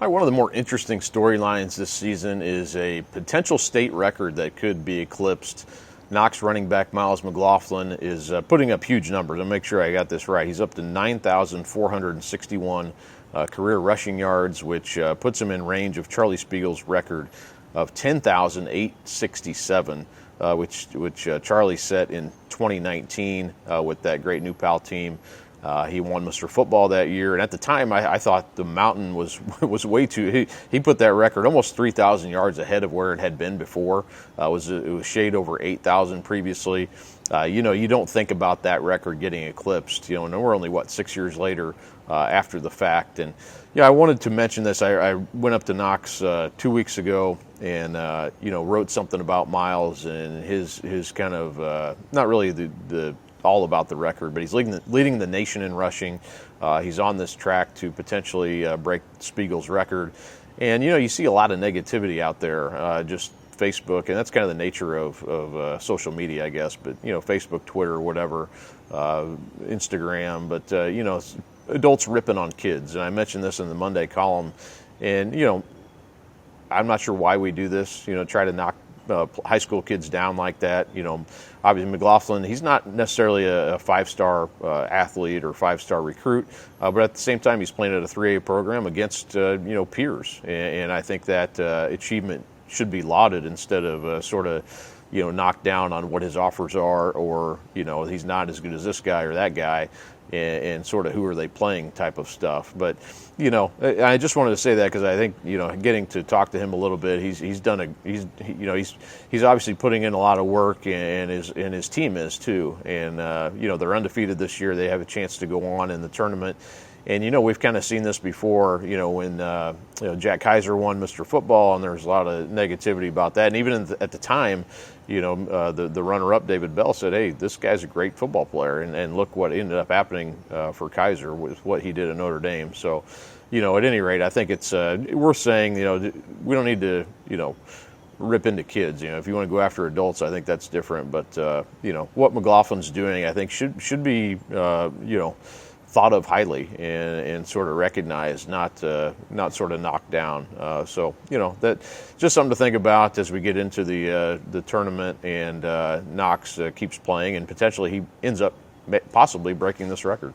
One of the more interesting storylines this season is a potential state record that could be eclipsed. Knox running back Myles McLaughlin is putting up huge numbers. I'll make sure I got this right. He's up to 9,461 career rushing yards, which puts him in range of Charlie Spiegel's record of 10,867, which Charlie set in 2019 with that great New Pal team. He won Mr. Football that year, and at the time, I thought the mountain was way too. He put that record almost 3,000 yards ahead of where it had been before. It was shade over 8,000 previously. You don't think about that record getting eclipsed. And we're only 6 years later after the fact. And I wanted to mention this. I went up to Knox 2 weeks ago and wrote something about Myles and his kind of not really the all about the record, but he's leading the nation in rushing. He's on this track to potentially break Spiegel's record. And, you see a lot of negativity out there, just Facebook, and that's kind of the nature of social media, I guess, but, Facebook, Twitter, whatever, Instagram, but, adults ripping on kids. And I mentioned this in the Monday column, and, I'm not sure why we do this, try to knock high school kids down like that. Obviously McLaughlin, he's not necessarily a five-star athlete or five-star recruit, but at the same time he's playing at a 3A program against peers, and I think that achievement should be lauded instead of sort of knocked down on what his offers are, or he's not as good as this guy or that guy, and sort of who are they playing type of stuff. But I just wanted to say that because I think getting to talk to him a little bit, he's obviously putting in a lot of work, and his team is too. And they're undefeated this year. They have a chance to go on in the tournament. And we've kind of seen this before. When Jack Kaiser won Mr. Football, and there was a lot of negativity about that. And even at the time, the runner-up David Bell said, "Hey, this guy's a great football player," and look what ended up happening for Kaiser with what he did at Notre Dame. So, at any rate, I think it's worth saying. We don't need to rip into kids. If you want to go after adults, I think that's different. But what McLaughlin's doing, I think should be thought of highly and sort of recognized, not sort of knocked down. So that's just something to think about as we get into the tournament, and Knox keeps playing, and potentially he ends up possibly breaking this record.